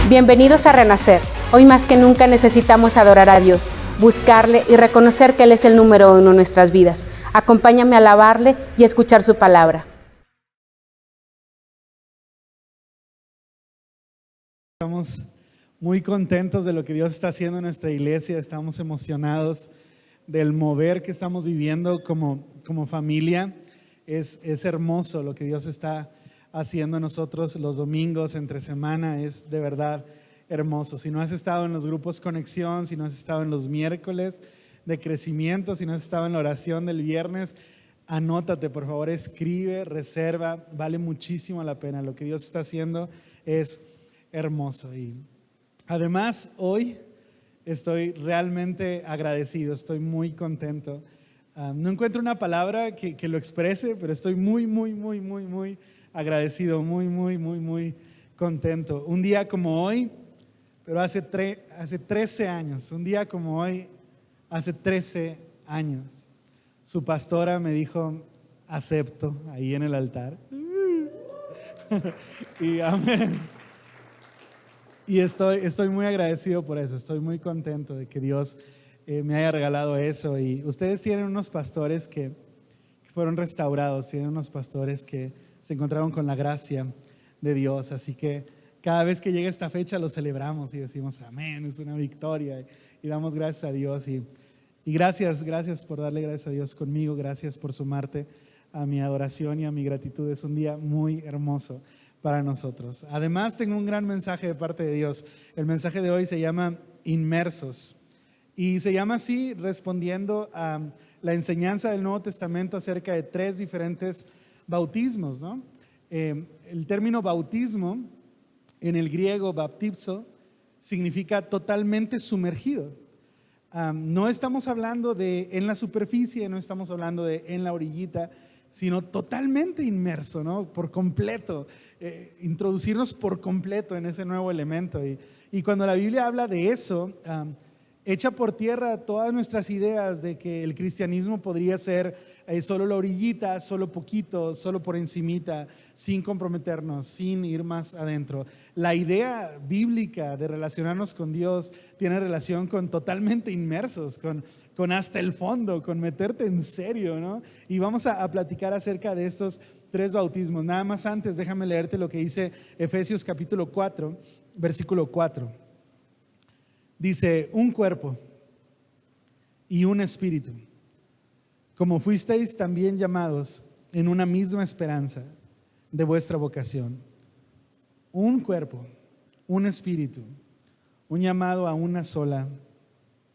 Bienvenidos a Renacer. Hoy más que nunca necesitamos adorar a Dios, buscarle y reconocer que Él es el número uno en nuestras vidas. Acompáñame a alabarle y a escuchar su palabra. Estamos muy contentos de lo que Dios está haciendo en nuestra iglesia. Estamos emocionados del mover que estamos viviendo como familia. Es hermoso lo que Dios está haciendo en nosotros los domingos, entre semana. Es de verdad hermoso. Si no has estado en los grupos Conexión, si no has estado en los miércoles de crecimiento, si no has estado en la oración del viernes, anótate, por favor, escribe, reserva. Vale muchísimo la pena. Lo que Dios está haciendo es hermoso. Y además hoy estoy realmente agradecido, estoy muy contento. No encuentro una palabra que lo exprese, pero estoy muy agradecido, muy contento. Un día como hoy, pero hace 13 años, un día como hoy, hace 13 años, su pastora me dijo, acepto, ahí en el altar. Y amén. Y estoy muy agradecido por eso, estoy muy contento de que Dios me haya regalado eso. Y ustedes tienen unos pastores que fueron restaurados, tienen unos pastores que se encontraron con la gracia de Dios. Así que cada vez que llega esta fecha lo celebramos y decimos amén, es una victoria. Y damos gracias a Dios. Y gracias por darle gracias a Dios conmigo, gracias por sumarte a mi adoración y a mi gratitud. Es un día muy hermoso para nosotros. Además, tengo un gran mensaje de parte de Dios. El mensaje de hoy se llama Inmersos y se llama así respondiendo a la enseñanza del Nuevo Testamento acerca de 3 diferentes bautismos, ¿no? El término bautismo en el griego baptizo significa totalmente sumergido. No estamos hablando de en la superficie, no estamos hablando de en la orillita, sino totalmente inmerso, ¿no? Por completo, introducirnos por completo en ese nuevo elemento. Y cuando la Biblia habla de eso, echa por tierra todas nuestras ideas de que el cristianismo podría ser solo la orillita, solo poquito, solo por encimita, sin comprometernos, sin ir más adentro. La idea bíblica de relacionarnos con Dios tiene relación con totalmente inmersos, con hasta el fondo, con meterte en serio, ¿no? Y vamos a platicar acerca de estos 3 bautismos. Nada más antes, déjame leerte lo que dice Efesios capítulo 4, versículo 4. Dice, un cuerpo y un espíritu, como fuisteis también llamados en una misma esperanza de vuestra vocación. Un cuerpo, un espíritu, un llamado a una sola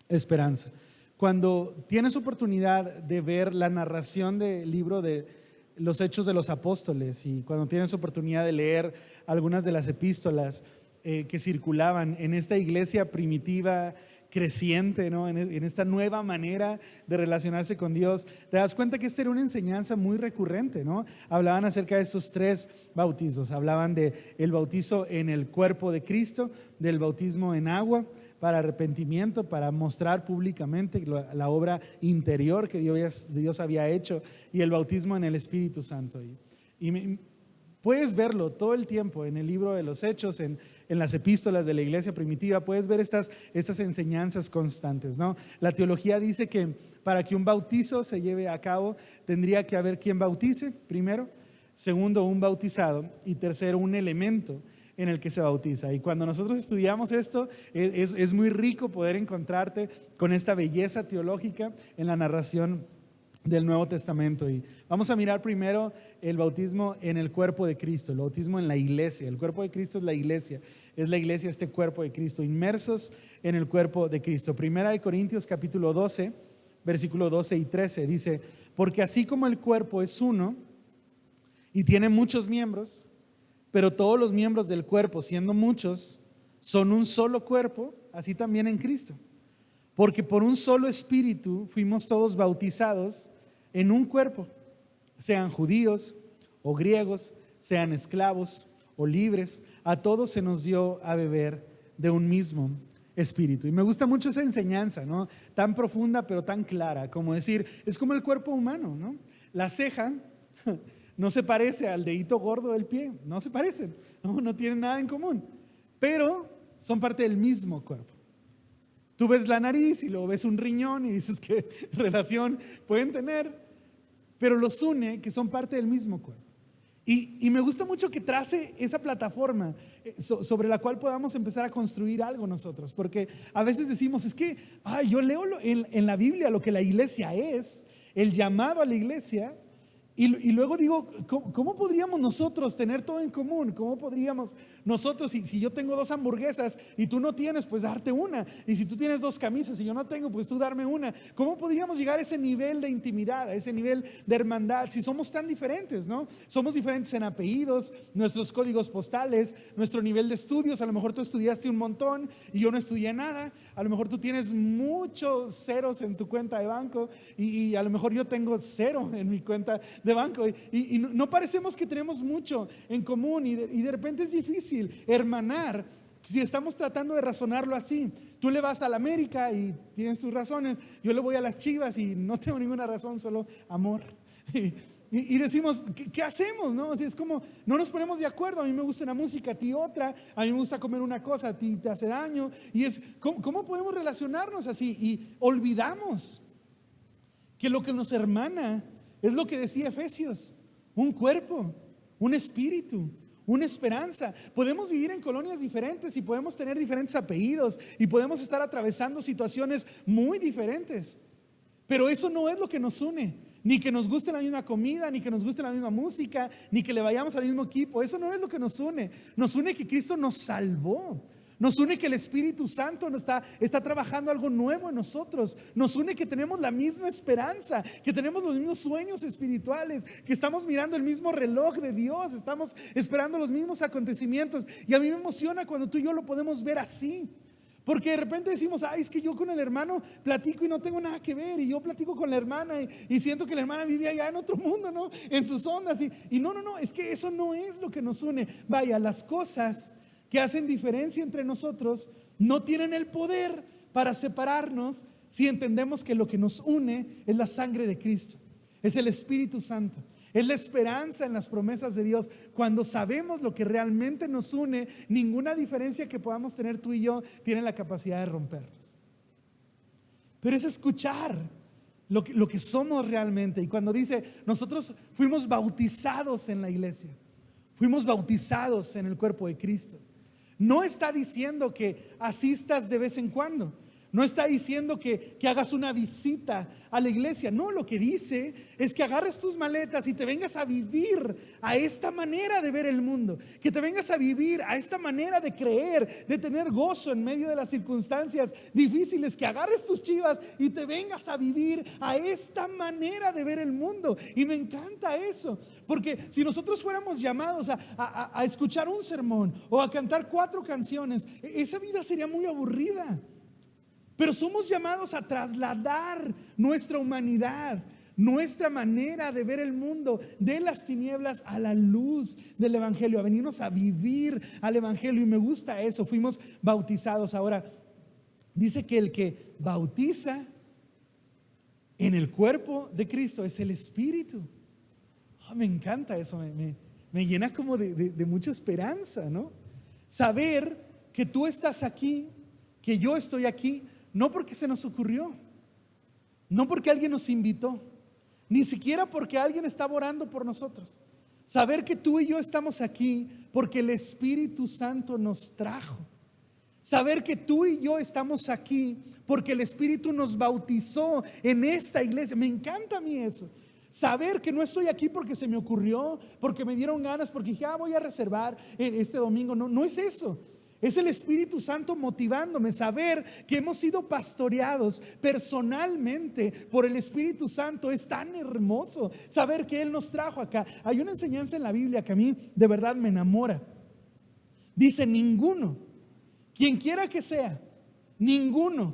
esperanza. Cuando tienes oportunidad de ver la narración del libro de los Hechos de los Apóstoles y cuando tienes oportunidad de leer algunas de las epístolas que circulaban en esta iglesia primitiva, creciente, ¿no? En esta nueva manera de relacionarse con Dios, te das cuenta que esta era una enseñanza muy recurrente, ¿no? Hablaban acerca de estos 3 bautizos, hablaban de el bautizo en el cuerpo de Cristo, del bautismo en agua para arrepentimiento, para mostrar públicamente la obra interior que Dios había hecho, y el bautismo en el Espíritu Santo. Puedes verlo todo el tiempo en el libro de los Hechos, en las epístolas de la iglesia primitiva. Puedes ver estas enseñanzas constantes, ¿no? La teología dice que para que un bautizo se lleve a cabo tendría que haber quien bautice primero, segundo un bautizado y tercero un elemento en el que se bautiza. Y cuando nosotros estudiamos esto es muy rico poder encontrarte con esta belleza teológica en la narración del Nuevo Testamento. Y vamos a mirar primero el bautismo en el cuerpo de Cristo, el bautismo en la iglesia. El cuerpo de Cristo es la iglesia este cuerpo de Cristo, inmersos en el cuerpo de Cristo. Primera de Corintios capítulo 12, versículo 12 y 13 dice, porque así como el cuerpo es uno y tiene muchos miembros, pero todos los miembros del cuerpo, siendo muchos, son un solo cuerpo, así también en Cristo. Porque por un solo espíritu fuimos todos bautizados en un cuerpo, sean judíos o griegos, sean esclavos o libres, a todos se nos dio a beber de un mismo espíritu. Y me gusta mucho esa enseñanza, ¿no? Tan profunda pero tan clara, como decir, es como el cuerpo humano, ¿no? La ceja no se parece al dedito gordo del pie, no se parecen, no tienen nada en común, pero son parte del mismo cuerpo. Tú ves la nariz y luego ves un riñón y dices qué relación pueden tener, pero los une que son parte del mismo cuerpo. Y me gusta mucho que trace esa plataforma sobre la cual podamos empezar a construir algo nosotros, porque a veces decimos, es que yo leo en la Biblia lo que la iglesia es, el llamado a la iglesia, y luego digo, ¿cómo podríamos nosotros tener todo en común? ¿Cómo podríamos nosotros, si yo tengo 2 hamburguesas y tú no tienes, pues darte una? Y si tú tienes 2 camisas y yo no tengo, pues tú darme una. ¿Cómo podríamos llegar a ese nivel de intimidad, a ese nivel de hermandad, si somos tan diferentes, ¿no? Somos diferentes en apellidos, nuestros códigos postales, nuestro nivel de estudios. A lo mejor tú estudiaste un montón y yo no estudié nada. A lo mejor tú tienes muchos ceros en tu cuenta de banco y a lo mejor yo tengo 0 en mi cuenta de banco y no parecemos que tenemos mucho en común y de repente es difícil hermanar si estamos tratando de razonarlo así. Tú le vas a la América y tienes tus razones, yo le voy a las Chivas y no tengo ninguna razón, solo amor. Y decimos, ¿qué hacemos? ¿No? Así es como, no nos ponemos de acuerdo. A mí me gusta una música, a ti otra. A mí me gusta comer una cosa, a ti te hace daño. Y es, ¿cómo podemos relacionarnos así? Y olvidamos que lo que nos hermana es lo que decía Efesios: un cuerpo, un espíritu, una esperanza. Podemos vivir en colonias diferentes y podemos tener diferentes apellidos y podemos estar atravesando situaciones muy diferentes, pero eso no es lo que nos une. Ni que nos guste la misma comida, ni que nos guste la misma música, ni que le vayamos al mismo equipo. Eso no es lo que nos une. Nos une que Cristo nos salvó. Nos une que el Espíritu Santo está trabajando algo nuevo en nosotros. Nos une que tenemos la misma esperanza, que tenemos los mismos sueños espirituales, que estamos mirando el mismo reloj de Dios, estamos esperando los mismos acontecimientos. Y a mí me emociona cuando tú y yo lo podemos ver así. Porque de repente decimos, es que yo con el hermano platico y no tengo nada que ver, y yo platico con la hermana y siento que la hermana vive allá en otro mundo, ¿no? En sus ondas. Y no, es que eso no es lo que nos une. Vaya, las cosas que hacen diferencia entre nosotros no tienen el poder para separarnos si entendemos que lo que nos une es la sangre de Cristo, es el Espíritu Santo, es la esperanza en las promesas de Dios. Cuando sabemos lo que realmente nos une, ninguna diferencia que podamos tener tú y yo tiene la capacidad de rompernos. Pero es escuchar lo que somos realmente. Y cuando dice, nosotros fuimos bautizados en la iglesia, fuimos bautizados en el cuerpo de Cristo, no está diciendo que asistas de vez en cuando. No está diciendo que hagas una visita a la iglesia. No, lo que dice es que agarres tus maletas y te vengas a vivir a esta manera de ver el mundo. Que te vengas a vivir a esta manera de creer, de tener gozo en medio de las circunstancias difíciles. Que agarres tus chivas y te vengas a vivir a esta manera de ver el mundo. Y me encanta eso. Porque si nosotros fuéramos llamados a escuchar un sermón o a cantar 4 canciones, esa vida sería muy aburrida. Pero somos llamados a trasladar nuestra humanidad, nuestra manera de ver el mundo, de las tinieblas a la luz del Evangelio, a venirnos a vivir al Evangelio. Y me gusta eso, fuimos bautizados. Ahora, dice que el que bautiza en el cuerpo de Cristo es el Espíritu. Me encanta eso, me llena como de mucha esperanza, ¿no? Saber que tú estás aquí, que yo estoy aquí. No porque se nos ocurrió, no porque alguien nos invitó, ni siquiera porque alguien estaba orando por nosotros. Saber que tú y yo estamos aquí porque el Espíritu Santo nos trajo. Saber que tú y yo estamos aquí porque el Espíritu nos bautizó en esta iglesia. Me encanta a mí eso. Saber que no estoy aquí porque se me ocurrió, porque me dieron ganas, porque dije, voy a reservar este domingo. No es eso. Es el Espíritu Santo motivándome. Saber que hemos sido pastoreados personalmente por el Espíritu Santo es tan hermoso. Saber que Él nos trajo acá. Hay una enseñanza en la Biblia que a mí de verdad me enamora. Dice, ninguno, quien quiera que sea, ninguno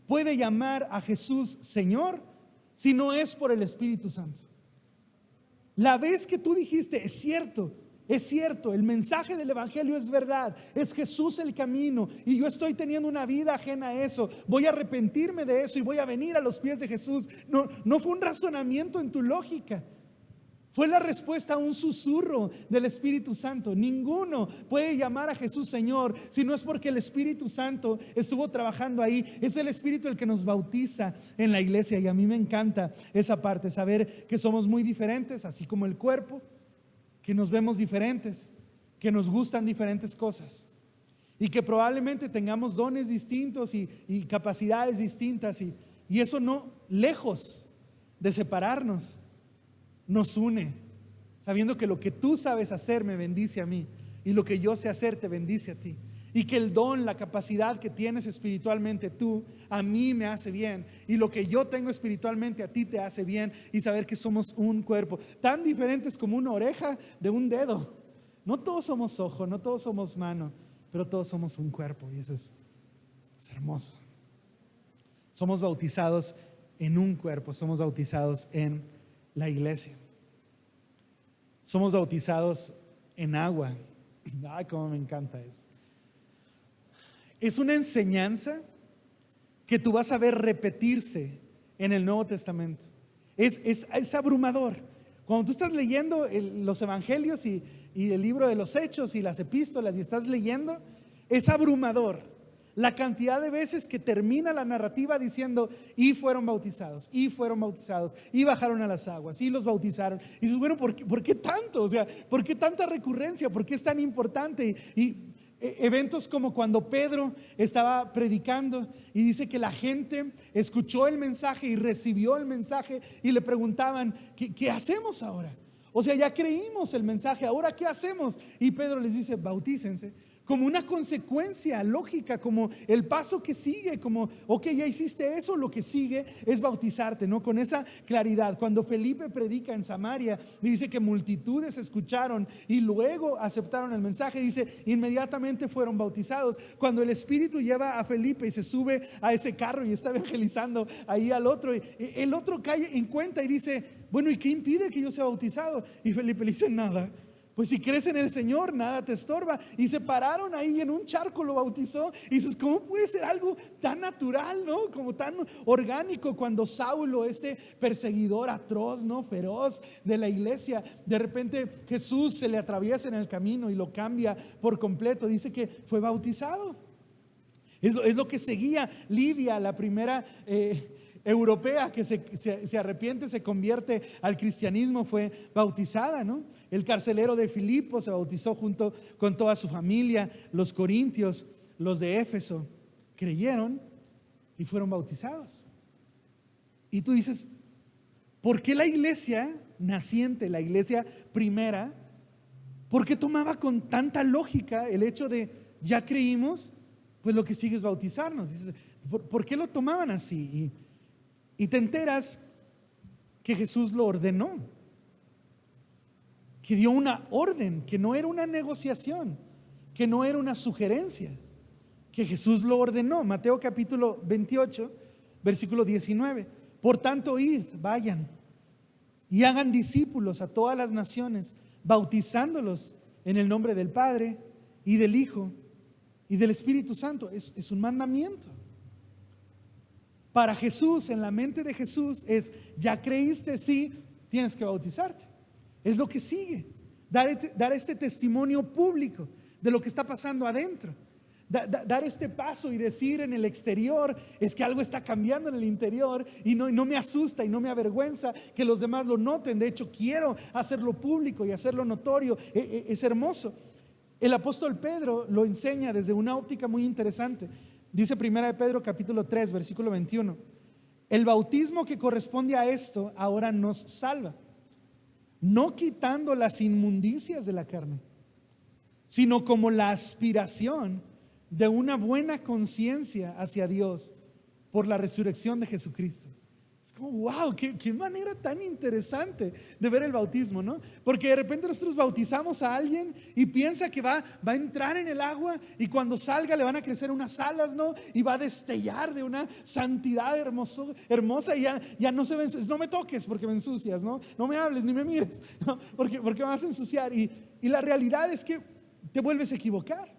puede llamar a Jesús Señor si no es por el Espíritu Santo. La vez que tú dijiste, es cierto, el mensaje del Evangelio es verdad, es Jesús el camino y yo estoy teniendo una vida ajena a eso, voy a arrepentirme de eso y voy a venir a los pies de Jesús. No fue un razonamiento en tu lógica, Fue la respuesta a un susurro del Espíritu Santo. Ninguno puede llamar a Jesús Señor si no es porque el Espíritu Santo estuvo trabajando ahí. Es el Espíritu el que nos bautiza en la iglesia, y a mí me encanta esa parte, saber que somos muy diferentes, así como el cuerpo, que nos vemos diferentes, que nos gustan diferentes cosas, y que probablemente tengamos dones distintos y capacidades distintas, y eso no, lejos de separarnos, nos une, sabiendo que lo que tú sabes hacer me bendice a mí, y lo que yo sé hacer te bendice a ti, y que el don, la capacidad que tienes espiritualmente tú, a mí me hace bien, y lo que yo tengo espiritualmente a ti te hace bien, y saber que somos un cuerpo, tan diferentes como una oreja de un dedo. No todos somos ojo, no todos somos mano, pero todos somos un cuerpo, y eso es hermoso. Somos bautizados en un cuerpo, somos bautizados en la iglesia. Somos bautizados en agua. Ay, cómo me encanta eso. Es una enseñanza que tú vas a ver repetirse en el Nuevo Testamento. Es abrumador. Cuando tú estás leyendo los evangelios y el libro de los Hechos y las epístolas, y estás leyendo, es abrumador la cantidad de veces que termina la narrativa diciendo: y fueron bautizados, y fueron bautizados, y bajaron a las aguas, y los bautizaron. Y dices, bueno, ¿por qué tanto? O sea, ¿por qué tanta recurrencia? ¿Por qué es tan importante? Y eventos como cuando Pedro estaba predicando y dice que la gente escuchó el mensaje y recibió el mensaje, y le preguntaban: ¿qué hacemos ahora? O sea, ya creímos el mensaje, ¿ahora qué hacemos? Y Pedro les dice: bautícense. Como una consecuencia lógica, como el paso que sigue, como ok, ya hiciste eso, lo que sigue es bautizarte, ¿no? Con esa claridad. Cuando Felipe predica en Samaria, dice que multitudes escucharon y luego aceptaron el mensaje. Dice, inmediatamente fueron bautizados. Cuando el Espíritu lleva a Felipe y se sube a ese carro y está evangelizando ahí al otro, el otro cae en cuenta y dice: bueno, ¿y qué impide que yo sea bautizado? Y Felipe le dice: nada. Pues si crees en el Señor, nada te estorba. Y se pararon ahí, en un charco lo bautizó. Y dices, ¿cómo puede ser algo tan natural, no? Como tan orgánico. Cuando Saulo, este perseguidor atroz, no, feroz de la iglesia, de repente Jesús se le atraviesa en el camino y lo cambia por completo. Dice que fue bautizado. Es lo que seguía. Lidia, la primera europea que se arrepiente, se convierte al cristianismo, fue bautizada, ¿no? El carcelero de Filipo se bautizó junto con toda su familia. Los corintios, los de Éfeso, creyeron y fueron bautizados. Y tú dices, ¿por qué la iglesia naciente, la iglesia primera, por qué tomaba con tanta lógica el hecho de ya creímos, pues lo que sigue es bautizarnos? Dices, ¿por qué lo tomaban así? Y te enteras que Jesús lo ordenó, que dio una orden, que no era una negociación, que no era una sugerencia, que Jesús lo ordenó. Mateo capítulo 28, versículo 19. Por tanto, id, vayan y hagan discípulos a todas las naciones, bautizándolos en el nombre del Padre y del Hijo y del Espíritu Santo. Es un mandamiento. Para Jesús, en la mente de Jesús, es: ya creíste, sí, tienes que bautizarte. Es lo que sigue. Dar este testimonio público de lo que está pasando adentro. Dar este paso y decir en el exterior: es que algo está cambiando en el interior, y no me asusta y no me avergüenza que los demás lo noten. De hecho, quiero hacerlo público y hacerlo notorio. Es hermoso. El apóstol Pedro lo enseña desde una óptica muy interesante. Dice 1 Pedro capítulo 3, versículo 21: el bautismo que corresponde a esto ahora nos salva, no quitando las inmundicias de la carne, sino como la aspiración de una buena conciencia hacia Dios por la resurrección de Jesucristo. Es como, wow, qué manera tan interesante de ver el bautismo, ¿no? Porque de repente nosotros bautizamos a alguien y piensa que va a entrar en el agua, y cuando salga le van a crecer unas alas, ¿no? Y va a destellar de una santidad hermosa, y ya no se va a ensuciar. No me toques porque me ensucias, ¿no? No me hables ni me mires, ¿no? Porque me vas a ensuciar. Y la realidad es que te vuelves a equivocar.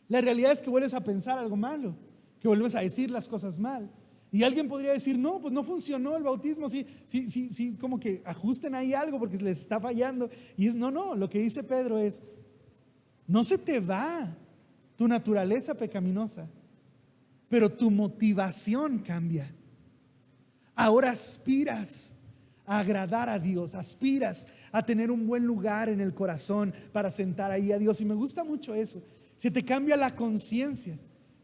La realidad es que vuelves a pensar algo malo, que vuelves a decir las cosas mal. Y alguien podría decir, no, pues no funcionó el bautismo, sí, como que ajusten ahí algo porque les está fallando. Y es, no, lo que dice Pedro es, no se te va tu naturaleza pecaminosa, pero tu motivación cambia. Ahora aspiras a agradar a Dios, aspiras a tener un buen lugar en el corazón para sentar ahí a Dios. Y me gusta mucho eso. Se te cambia la conciencia,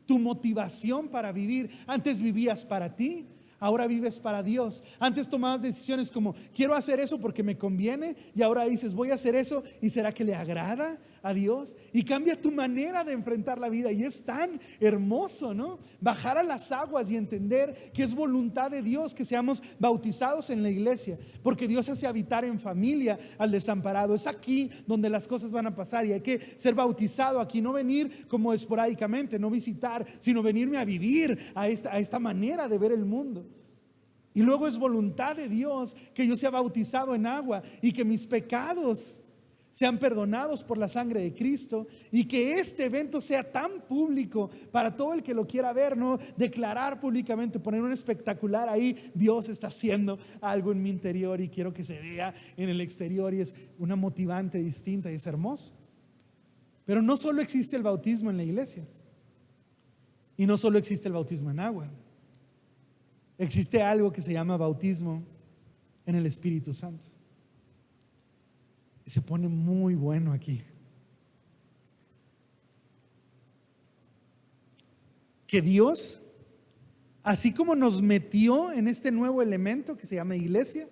tu motivación para vivir. Antes vivías para ti, ahora vives para Dios. Antes tomabas decisiones como quiero hacer eso porque me conviene, y ahora dices voy a hacer eso y será que le agrada a Dios. Y cambia tu manera de enfrentar la vida. Y es tan hermoso, ¿no? Bajar a las aguas y entender que es voluntad de Dios que seamos bautizados en la iglesia, porque Dios hace habitar en familia al desamparado. Es aquí donde las cosas van a pasar y hay que ser bautizado aquí, no venir como esporádicamente, no visitar, sino venirme a vivir a esta manera de ver el mundo. Y luego es voluntad de Dios que yo sea bautizado en agua y que mis pecados sean perdonados por la sangre de Cristo, y que este evento sea tan público para todo el que lo quiera ver, ¿no? Declarar públicamente, poner un espectacular ahí, Dios está haciendo algo en mi interior y quiero que se vea en el exterior, y es una motivante distinta y es hermoso. Pero no solo existe el bautismo en la iglesia, y no solo existe el bautismo en agua. Existe algo que se llama bautismo en el Espíritu Santo. Y se pone muy bueno aquí. Que Dios, así como nos metió en este nuevo elemento que se llama iglesia,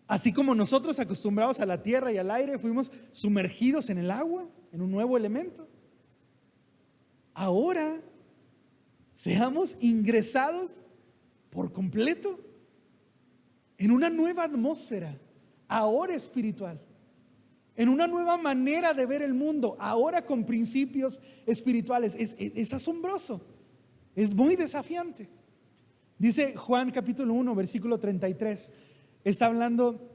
así como nosotros acostumbrados a la tierra y al aire fuimos sumergidos en el agua, en un nuevo elemento, ahora seamos ingresados por completo en una nueva atmósfera, ahora espiritual, en una nueva manera de ver el mundo, ahora con principios espirituales. Es asombroso, es muy desafiante. Dice Juan capítulo 1 versículo 33, está hablando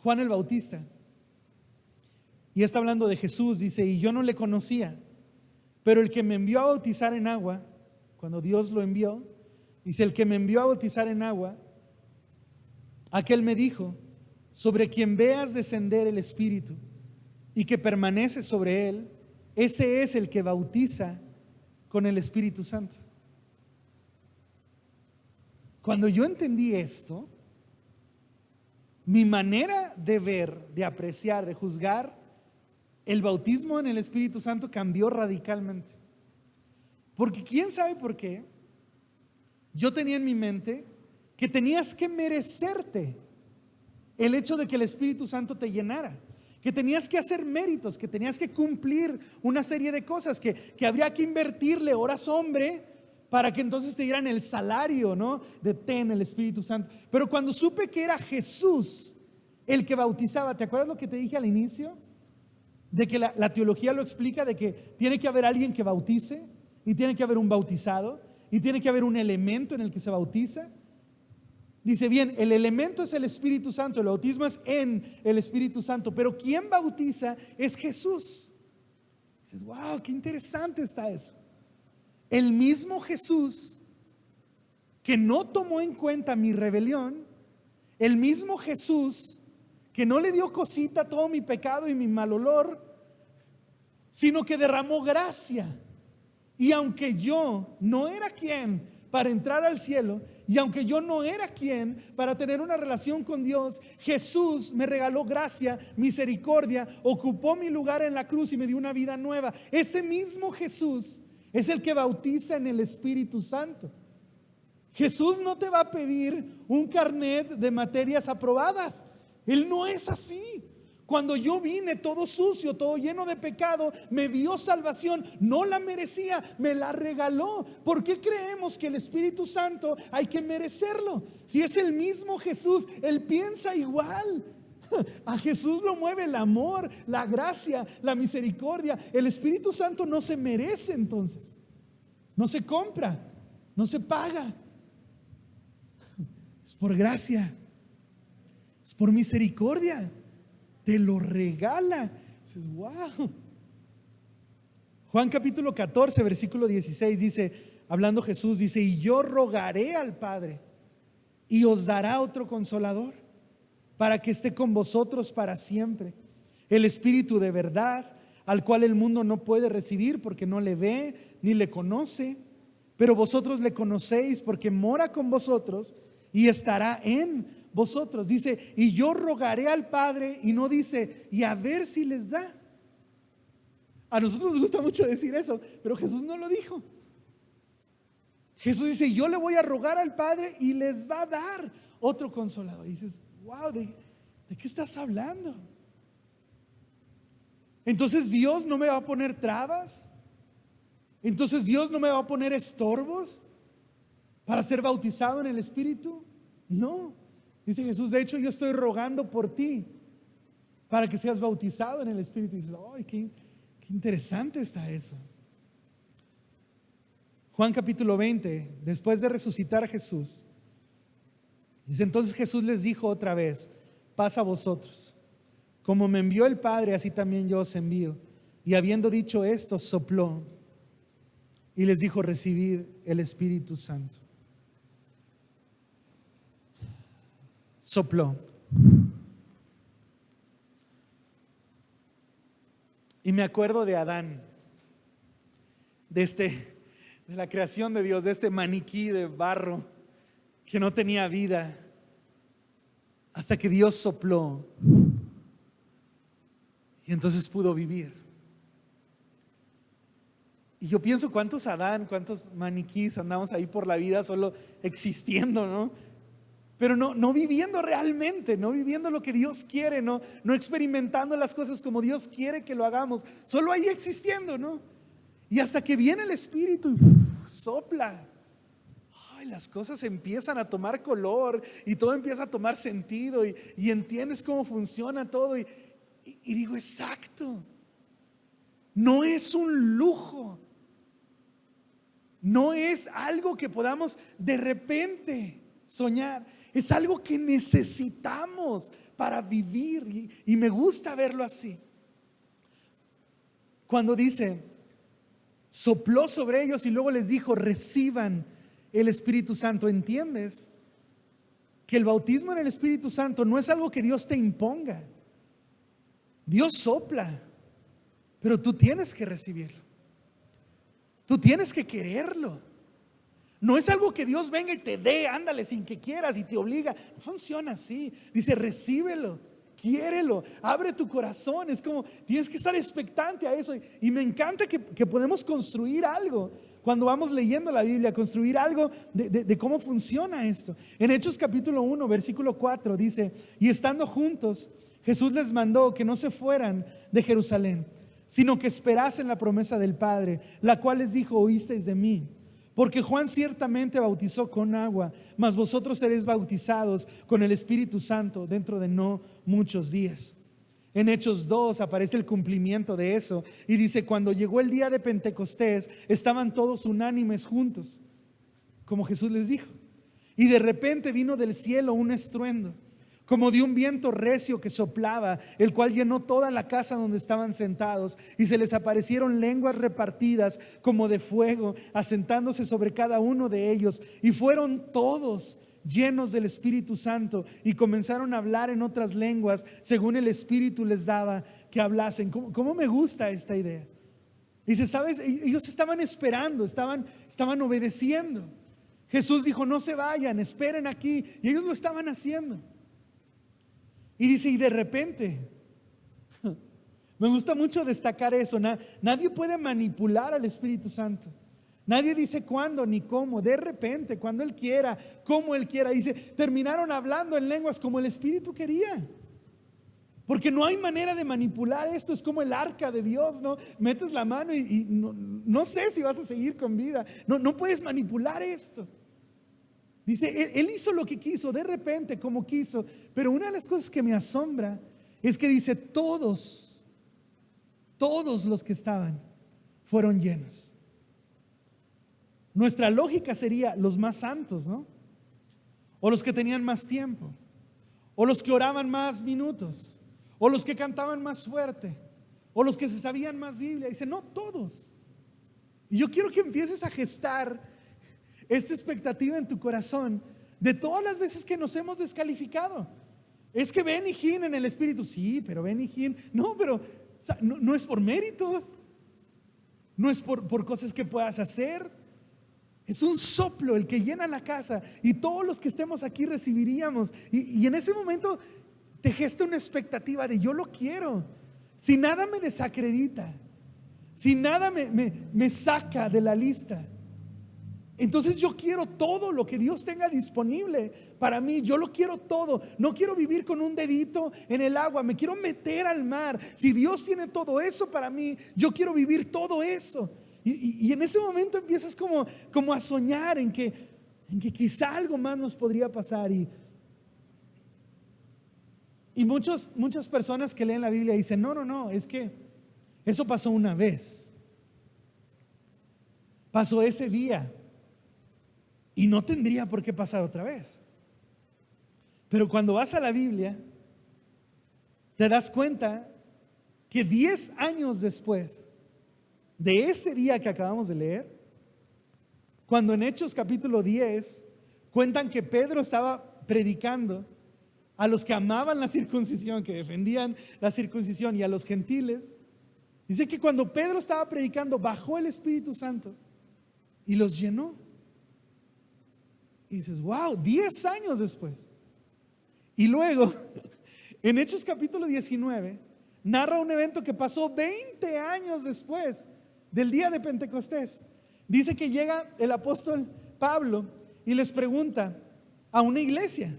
Juan el Bautista y está hablando de Jesús. Dice: y yo no le conocía, pero el que me envió a bautizar en agua, cuando Dios lo envió, dice: el que me envió a bautizar en agua, aquel me dijo: sobre quien veas descender el Espíritu y que permanece sobre él, ese es el que bautiza con el Espíritu Santo. Cuando yo entendí esto, mi manera de ver, de apreciar, de juzgar el bautismo en el Espíritu Santo cambió radicalmente. Porque quién sabe por qué, yo tenía en mi mente que tenías que merecerte el hecho de que el Espíritu Santo te llenara, que tenías que hacer méritos, que tenías que cumplir una serie de cosas, que habría que invertirle horas hombre para que entonces te dieran el salario, ¿no? De ten el Espíritu Santo. Pero cuando supe que era Jesús el que bautizaba, ¿te acuerdas lo que te dije al inicio? De que la teología lo explica, de que tiene que haber alguien que bautice, y tiene que haber un bautizado, y tiene que haber un elemento en el que se bautiza. Dice: bien, el elemento es el Espíritu Santo, el bautismo es en el Espíritu Santo, pero quien bautiza es Jesús. Dices: wow, qué interesante está eso. El mismo Jesús que no tomó en cuenta mi rebelión, el mismo Jesús que no le dio cosita a todo mi pecado y mi mal olor, sino que derramó gracia. Y aunque yo no era quien para entrar al cielo, y aunque yo no era quien para tener una relación con Dios, Jesús me regaló gracia, misericordia, ocupó mi lugar en la cruz y me dio una vida nueva. Ese mismo Jesús es el que bautiza en el Espíritu Santo. Jesús no te va a pedir un carnet de materias aprobadas. Él no es así. Cuando yo vine todo sucio, todo lleno de pecado, me dio salvación. No la merecía, me la regaló. ¿Por qué creemos que el Espíritu Santo hay que merecerlo? Si es el mismo Jesús, Él piensa igual. A Jesús lo mueve el amor, la gracia, la misericordia. El Espíritu Santo no se merece, entonces. No se compra, no se paga. Es por gracia, es por misericordia. Te lo regala. Dices: wow. Juan capítulo 14 versículo 16 dice: hablando Jesús, dice: y yo rogaré al Padre y os dará otro consolador para que esté con vosotros para siempre, el Espíritu de verdad, al cual el mundo no puede recibir porque no le ve ni le conoce, pero vosotros le conocéis porque mora con vosotros y estará en vosotros. Dice: y yo rogaré al Padre, y no dice: y a ver si les da. A nosotros nos gusta mucho decir eso, pero Jesús no lo dijo. Jesús dice: yo le voy a rogar al Padre y les va a dar otro consolador. Y dices: wow, ¿de qué estás hablando? Entonces Dios no me va a poner trabas. Entonces Dios no me va a poner estorbos para ser bautizado en el Espíritu. No, dice Jesús: de hecho yo estoy rogando por ti para que seas bautizado en el Espíritu. Y dices: ay, qué interesante está eso. Juan capítulo 20, después de resucitar a Jesús, dice: entonces Jesús les dijo otra vez: paz a vosotros. Como me envió el Padre, así también yo os envío. Y habiendo dicho esto, sopló y les dijo: recibid el Espíritu Santo. Sopló. Y me acuerdo de Adán, de la creación de Dios, de este maniquí de barro que no tenía vida, hasta que Dios sopló y entonces pudo vivir. Y yo pienso: cuántos Adán, cuántos maniquís andamos ahí por la vida solo existiendo, ¿no? Pero no viviendo realmente, no viviendo lo que Dios quiere, no experimentando las cosas como Dios quiere que lo hagamos, solo ahí existiendo, ¿no? Y hasta que viene el Espíritu y sopla, ay, las cosas empiezan a tomar color y todo empieza a tomar sentido y entiendes cómo funciona todo y digo: exacto, no es un lujo, no es algo que podamos de repente soñar, es algo que necesitamos para vivir, y me gusta verlo así. Cuando dice: sopló sobre ellos y luego les dijo: reciban el Espíritu Santo, ¿entiendes? Que el bautismo en el Espíritu Santo no es algo que Dios te imponga. Dios sopla, pero tú tienes que recibirlo, tú tienes que quererlo. No es algo que Dios venga y te dé, ándale, sin que quieras, y te obliga. No funciona así. Dice: recíbelo, quiérelo, abre tu corazón. Es como, tienes que estar expectante a eso. Y me encanta que podemos construir algo cuando vamos leyendo la Biblia, construir algo de cómo funciona esto. En Hechos capítulo 1, versículo 4 dice: y estando juntos, Jesús les mandó que no se fueran de Jerusalén, sino que esperasen la promesa del Padre, la cual les dijo: oísteis de mí. Porque Juan ciertamente bautizó con agua, mas vosotros seréis bautizados con el Espíritu Santo dentro de no muchos días. En Hechos 2 aparece el cumplimiento de eso y dice: cuando llegó el día de Pentecostés, estaban todos unánimes juntos, como Jesús les dijo. Y de repente vino del cielo un estruendo, como de un viento recio que soplaba, el cual llenó toda la casa donde estaban sentados, y se les aparecieron lenguas repartidas como de fuego, asentándose sobre cada uno de ellos, y fueron todos llenos del Espíritu Santo y comenzaron a hablar en otras lenguas según el Espíritu les daba que hablasen. ¿Cómo me gusta esta idea? Dice: ¿sabes? Ellos estaban esperando, estaban obedeciendo. Jesús dijo: no se vayan, esperen aquí, y ellos lo estaban haciendo. Y dice: y de repente, me gusta mucho destacar eso, nadie puede manipular al Espíritu Santo. Nadie dice cuándo ni cómo, de repente, cuando Él quiera, como Él quiera. Dice: terminaron hablando en lenguas como el Espíritu quería. Porque no hay manera de manipular esto. Es como el arca de Dios, ¿no? Metes la mano y no sé si vas a seguir con vida. No puedes manipular esto. Dice: Él hizo lo que quiso, de repente, como quiso. Pero una de las cosas que me asombra es que dice: todos los que estaban fueron llenos. Nuestra lógica sería los más santos, ¿no? O los que tenían más tiempo, o los que oraban más minutos, o los que cantaban más fuerte, o los que se sabían más Biblia. Dice: no, todos. Y yo quiero que empieces a gestar esta expectativa en tu corazón de todas las veces que nos hemos descalificado. Es que Benny Hinn en el Espíritu, sí, pero Benny Hinn, no, pero no es por méritos, no es por cosas que puedas hacer. Es un soplo el que llena la casa y todos los que estemos aquí recibiríamos. Y en ese momento te gesta una expectativa de yo lo quiero. Si nada me desacredita, si nada me saca de la lista, entonces yo quiero todo lo que Dios tenga disponible para mí. Yo lo quiero todo. No quiero vivir con un dedito en el agua, me quiero meter al mar. Si Dios tiene todo eso para mí, yo quiero vivir todo eso. Y en ese momento empiezas como a soñar en que quizá algo más nos podría pasar. Y muchas personas que leen la Biblia dicen, no, es que eso pasó una vez. Pasó ese día. Y no tendría por qué pasar otra vez. Pero cuando vas a la Biblia, te das cuenta que 10 años después de ese día que acabamos de leer, cuando en Hechos capítulo 10 cuentan que Pedro estaba predicando a los que amaban la circuncisión, que defendían la circuncisión, y a los gentiles, dice que cuando Pedro estaba predicando, bajó el Espíritu Santo y los llenó. Y dices, wow, 10 años después. Y luego, en Hechos capítulo 19, narra un evento que pasó 20 años después del día de Pentecostés. Dice que llega el apóstol Pablo y les pregunta a una iglesia: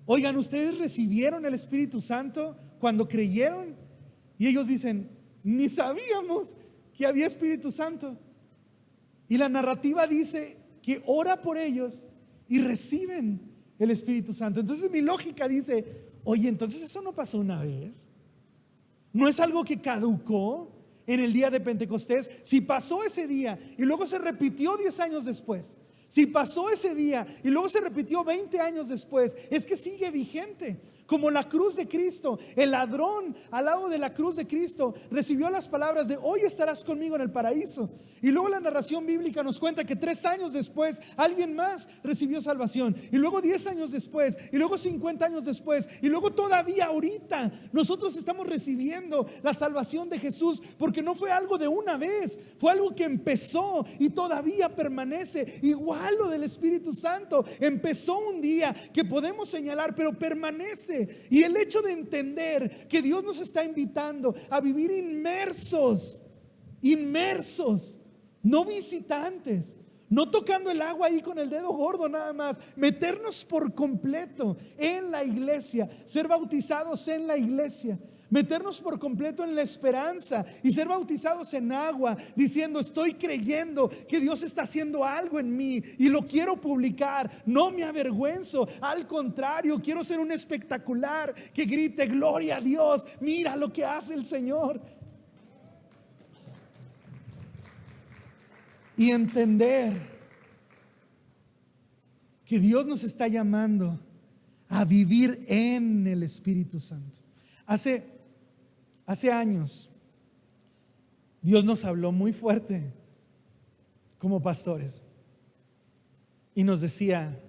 oigan, ¿ustedes recibieron el Espíritu Santo cuando creyeron? Y ellos dicen, ni sabíamos que había Espíritu Santo. Y la narrativa dice que ora por ellos y reciben el Espíritu Santo. Entonces mi lógica dice, oye, entonces eso no pasó una vez, no es algo que caducó en el día de Pentecostés. Si pasó ese día y luego se repitió 10 años después, si pasó ese día y luego se repitió 20 años después, es que sigue vigente. Como la cruz de Cristo, el ladrón al lado de la cruz de Cristo recibió las palabras de hoy estarás conmigo en el paraíso. Y luego la narración bíblica nos cuenta que 3 años después alguien más recibió salvación. Y luego 10 años después, y luego 50 años después, y luego todavía ahorita nosotros estamos recibiendo la salvación de Jesús, porque no fue algo de una vez, fue algo que empezó y todavía permanece. Igual lo del Espíritu Santo, empezó un día que podemos señalar, pero permanece. Y el hecho de entender que Dios nos está invitando a vivir inmersos, no visitantes, no tocando el agua ahí con el dedo gordo nada más, meternos por completo en la iglesia, ser bautizados en la iglesia, meternos por completo en la esperanza y ser bautizados en agua, diciendo estoy creyendo que Dios está haciendo algo en mí y lo quiero publicar, no me avergüenzo, al contrario, quiero ser un espectacular que grite gloria a Dios, mira lo que hace el Señor. Y entender que Dios nos está llamando a vivir en el Espíritu Santo. Hace años Dios nos habló muy fuerte como pastores y nos decía,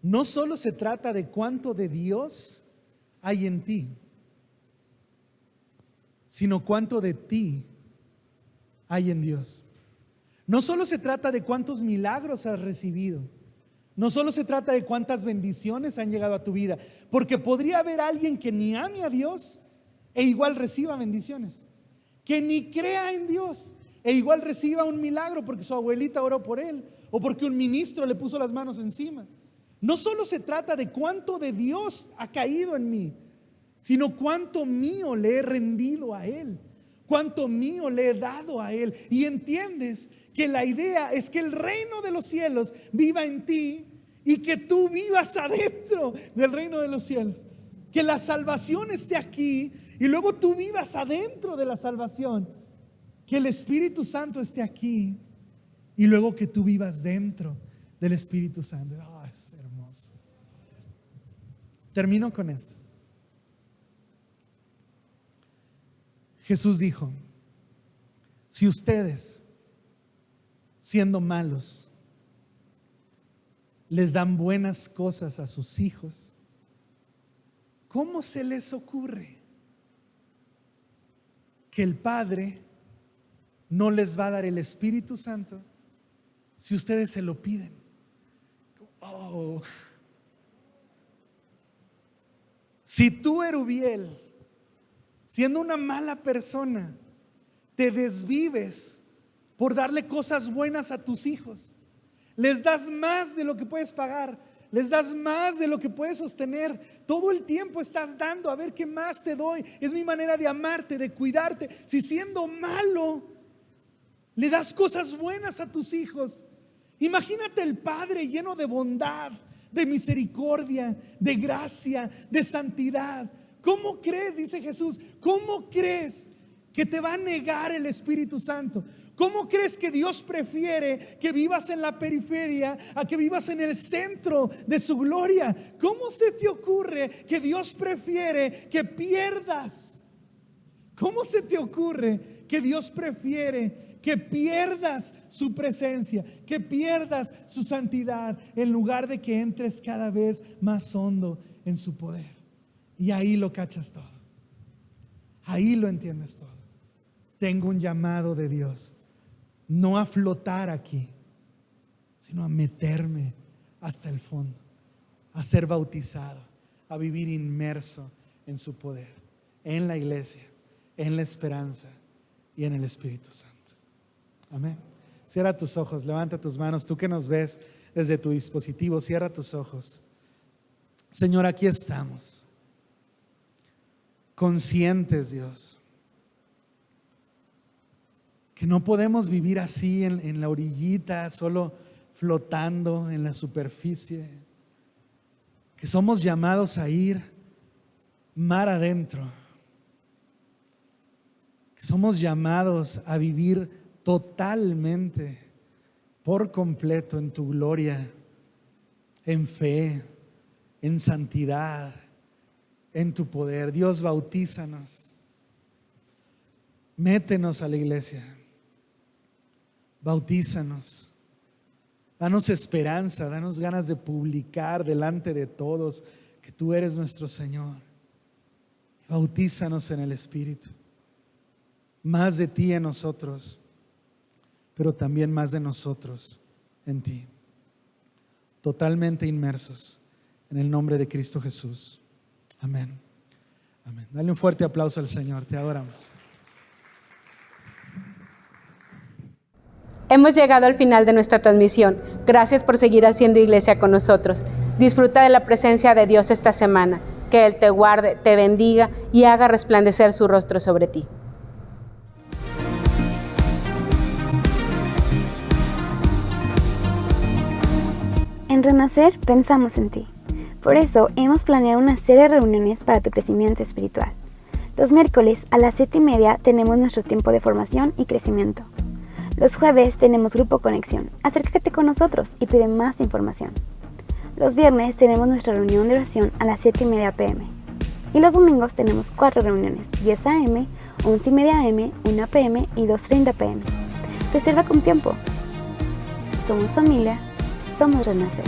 no solo se trata de cuánto de Dios hay en ti, sino cuánto de ti hay en Dios. No solo se trata de cuántos milagros has recibido, no solo se trata de cuántas bendiciones han llegado a tu vida, porque podría haber alguien que ni ame a Dios e igual reciba bendiciones, que ni crea en Dios e igual reciba un milagro porque su abuelita oró por él o porque un ministro le puso las manos encima. No solo se trata de cuánto de Dios ha caído en mí, sino cuánto mío le he rendido a Él, cuánto mío le he dado a Él. Y entiendes que la idea es que el reino de los cielos viva en ti y que tú vivas adentro del reino de los cielos, que la salvación esté aquí y luego tú vivas adentro de la salvación, que el Espíritu Santo esté aquí y luego que tú vivas dentro del Espíritu Santo. Oh, es hermoso. Termino con esto. Jesús dijo, si ustedes, siendo malos, les dan buenas cosas a sus hijos. ¿Cómo se les ocurre que el Padre no les va a dar el Espíritu Santo si ustedes se lo piden? Oh. Si tú, Erubiel, siendo una mala persona, te desvives por darle cosas buenas a tus hijos, les das más de lo que puedes pagar, les das más de lo que puedes sostener, todo el tiempo estás dando, a ver qué más te doy, es mi manera de amarte, de cuidarte. Si siendo malo le das cosas buenas a tus hijos, imagínate el Padre lleno de bondad, de misericordia, de gracia, de santidad. ¿Cómo crees, dice Jesús, cómo crees que te va a negar el Espíritu Santo? ¿Cómo crees que Dios prefiere que vivas en la periferia a que vivas en el centro de su gloria? ¿Cómo se te ocurre que Dios prefiere que pierdas? ¿Cómo se te ocurre que Dios prefiere que pierdas su presencia, que pierdas su santidad, en lugar de que entres cada vez más hondo en su poder? Y ahí lo cachas todo, ahí lo entiendes todo. Tengo un llamado de Dios, no a flotar aquí, sino a meterme hasta el fondo, a ser bautizado, a vivir inmerso en su poder, en la iglesia, en la esperanza y en el Espíritu Santo. Amén. Cierra tus ojos, levanta tus manos. Tú que nos ves desde tu dispositivo, cierra tus ojos. Señor, aquí estamos, conscientes, Dios, que no podemos vivir así en la orillita, solo flotando en la superficie, que somos llamados a ir mar adentro, que somos llamados a vivir totalmente, por completo, en tu gloria, en fe, en santidad, en tu poder. Dios, bautízanos, métenos a la iglesia, bautízanos, danos esperanza, danos ganas de publicar delante de todos que tú eres nuestro Señor. Bautízanos en el Espíritu, más de ti en nosotros, pero también más de nosotros en ti, totalmente inmersos en el nombre de Cristo Jesús. Amén. Amén. Dale un fuerte aplauso al Señor, te adoramos. Hemos llegado al final de nuestra transmisión. Gracias por seguir haciendo iglesia con nosotros. Disfruta de la presencia de Dios esta semana. Que Él te guarde, te bendiga y haga resplandecer su rostro sobre ti. En Renacer pensamos en ti. Por eso hemos planeado una serie de reuniones para tu crecimiento espiritual. Los miércoles a las 7:30 tenemos nuestro tiempo de formación y crecimiento. Los jueves tenemos grupo Conexión. Acércate con nosotros y pide más información. Los viernes tenemos nuestra reunión de oración a las 7:30 p.m. Y los domingos tenemos 4 reuniones, 10 a.m., 11:30 a.m., 1 p.m. y 2:30 p.m. Reserva con tiempo. Somos familia, somos Renacer.